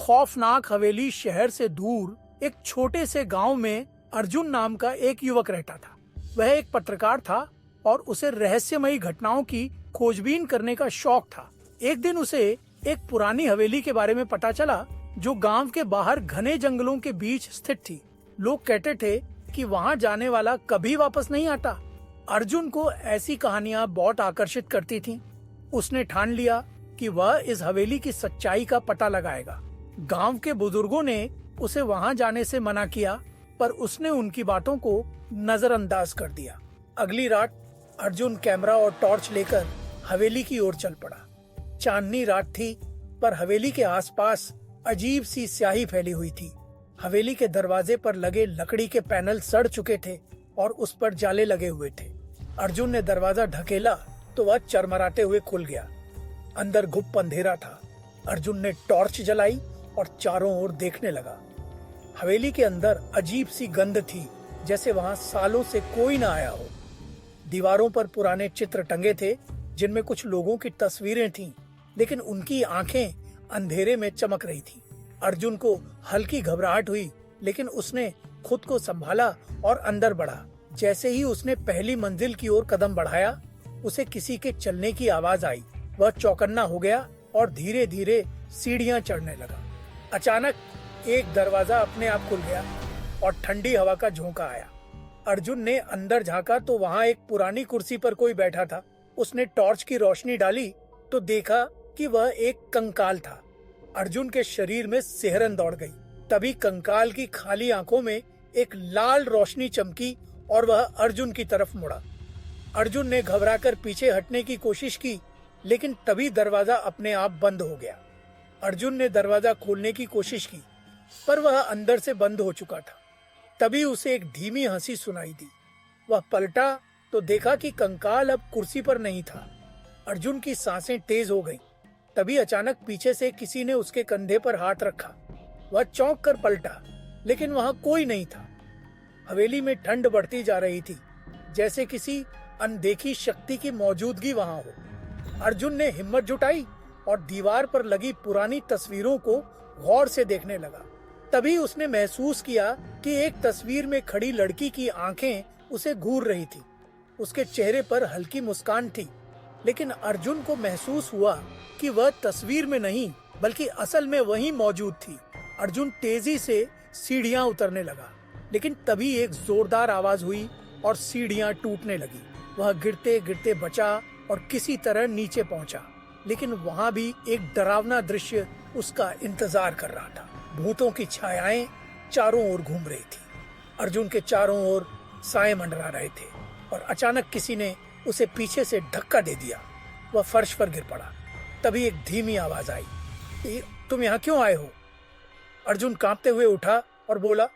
खौफनाक हवेली शहर से दूर एक छोटे से गांव में अर्जुन नाम का एक युवक रहता था। वह एक पत्रकार था और उसे रहस्यमयी घटनाओं की खोजबीन करने का शौक था। एक दिन उसे एक पुरानी हवेली के बारे में पता चला जो गांव के बाहर घने जंगलों के बीच स्थित थी। लोग कहते थे कि वहां जाने वाला कभी वापस नहीं आता। अर्जुन को ऐसी कहानियां बहुत आकर्षित करती थीं। उसने ठान लिया कि वह इस हवेली की सच्चाई का पता लगाएगा। गांव के बुजुर्गों ने उसे वहां जाने से मना किया, पर उसने उनकी बातों को नजरअंदाज कर दिया। अगली रात अर्जुन कैमरा और टॉर्च लेकर हवेली की ओर चल पड़ा। चांदनी रात थी, पर हवेली के आसपास अजीब सी स्याही फैली हुई थी। हवेली के दरवाजे पर लगे लकड़ी के पैनल सड़ चुके थे और उस पर जाले लगे हुए थे। अर्जुन ने दरवाजा ढकेला तो वह चरमराते हुए खुल गया। अंदर गुप्त अंधेरा था। अर्जुन ने टॉर्च जलाई और चारों ओर देखने लगा। हवेली के अंदर अजीब सी गंध थी, जैसे वहां सालों से कोई न आया हो। दीवारों पर पुराने चित्र टंगे थे जिनमें कुछ लोगों की तस्वीरें थीं, लेकिन उनकी आंखें अंधेरे में चमक रही थीं। अर्जुन को हल्की घबराहट हुई, लेकिन उसने खुद को संभाला और अंदर बढ़ा। जैसे ही उसने पहली मंजिल की ओर कदम बढ़ाया, उसे किसी के चलने की आवाज आई। वह चौकन्ना हो गया और धीरे धीरे सीढ़ियां चढ़ने लगा। अचानक एक दरवाजा अपने आप खुल गया और ठंडी हवा का झोंका आया। अर्जुन ने अंदर झांका तो वहां एक पुरानी कुर्सी पर कोई बैठा था। उसने टॉर्च की रोशनी डाली तो देखा कि वह एक कंकाल था। अर्जुन के शरीर में सिहरन दौड़ गई। तभी कंकाल की खाली आंखों में एक लाल रोशनी चमकी और वह अर्जुन की तरफ मुड़ा। अर्जुन ने घबराकर पीछे हटने की कोशिश की, लेकिन तभी दरवाजा अपने आप बंद हो गया। अर्जुन ने दरवाजा खोलने की कोशिश की, पर वह अंदर से बंद हो चुका था। तभी उसे एक धीमी हंसी सुनाई दी। वह पलटा तो देखा कि कंकाल अब कुर्सी पर नहीं था। अर्जुन की सांसें तेज हो गईं। तभी अचानक पीछे से किसी ने उसके कंधे पर हाथ रखा। वह चौंक कर पलटा, लेकिन वहां कोई नहीं था। हवेली में ठंड बढ़ती जा रही थी, जैसे किसी अनदेखी शक्ति की मौजूदगी वहां हो। अर्जुन ने हिम्मत जुटाई और दीवार पर लगी पुरानी तस्वीरों को गौर से देखने लगा। तभी उसने महसूस किया कि एक तस्वीर में खड़ी लड़की की आंखें उसे घूर रही थी। उसके चेहरे पर हल्की मुस्कान थी, लेकिन अर्जुन को महसूस हुआ कि वह तस्वीर में नहीं बल्कि असल में वहीं मौजूद थी। अर्जुन तेजी से सीढ़ियां उतरने लगा, लेकिन तभी एक जोरदार आवाज हुई और सीढ़ियां टूटने लगी। वह गिरते गिरते बचा और किसी तरह नीचे पहुंचा, लेकिन वहां भी एक डरावना दृश्य उसका इंतजार कर रहा था। भूतों की छायाएं चारों ओर घूम रही थी। अर्जुन के चारों ओर साए मंडरा रहे थे और अचानक किसी ने उसे पीछे से धक्का दे दिया। वह फर्श पर गिर पड़ा। तभी एक धीमी आवाज आई, तुम यहाँ क्यों आए हो? अर्जुन कांपते हुए उठा और बोला,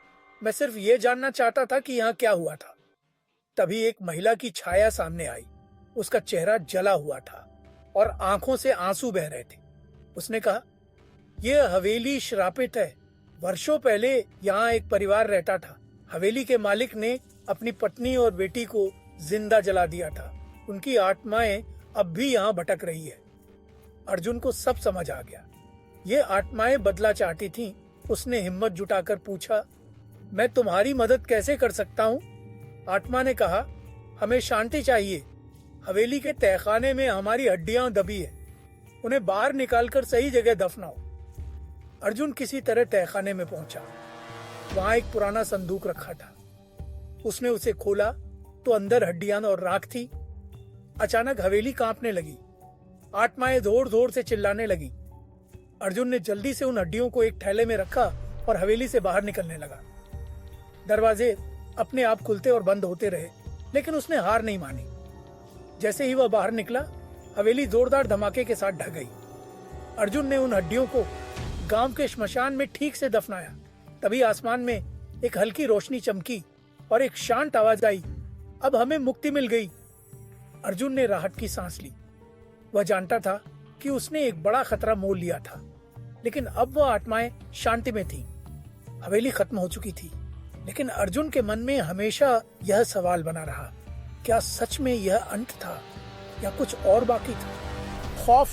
मैं सिर्फ ये जानना चाहता था कि यहाँ क्या हुआ था। तभी एक महिला की छाया सामने आई। उसका चेहरा जला हुआ था और आंखों से आंसू बह रहे थे। उसने कहा, यह हवेली श्रापित है। वर्षों पहले यहाँ एक परिवार रहता था। हवेली के मालिक ने अपनी पत्नी और बेटी को जिंदा जला दिया था। उनकी आत्माएं अब भी यहाँ भटक रही है। अर्जुन को सब समझ आ गया। ये आत्माएं बदला चाहती थीं। उसने हिम्मत जुटाकर पूछा, मैं तुम्हारी मदद कैसे कर सकता हूँ? आत्मा ने कहा, हमें शांति चाहिए। हवेली के तहखाने में हमारी हड्डियां दबी है। उन्हें बाहर निकालकर सही जगह दफनाओ। अर्जुन किसी तरह तहखाने में पहुंचा। वहां एक पुराना संदूक रखा था। उसने उसे खोला तो अंदर हड्डियां और राख थी। अचानक हवेली कांपने लगी। आत्माएं जोर जोर से चिल्लाने लगी। अर्जुन ने जल्दी से उन हड्डियों को एक थैले में रखा और हवेली से बाहर निकलने लगा। दरवाजे अपने आप खुलते और बंद होते रहे, लेकिन उसने हार नहीं मानी। जैसे ही वह बाहर निकला, हवेली जोरदार धमाके के साथ ढह गई। अर्जुन ने उन हड्डियों को गांव के श्मशान में ठीक से दफनाया। तभी आसमान में एक हल्की रोशनी चमकी और एक शांत आवाज आई, अब हमें मुक्ति मिल गई। अर्जुन ने राहत की सांस ली। वह जानता था कि उसने एक बड़ा खतरा मोल लिया था, लेकिन अब वह आत्माएं शांति में थीं। हवेली खत्म हो चुकी थी, लेकिन अर्जुन के मन में हमेशा यह सवाल बना रहा, क्या सच में यह अंत था या कुछ और बाकी था? खौफ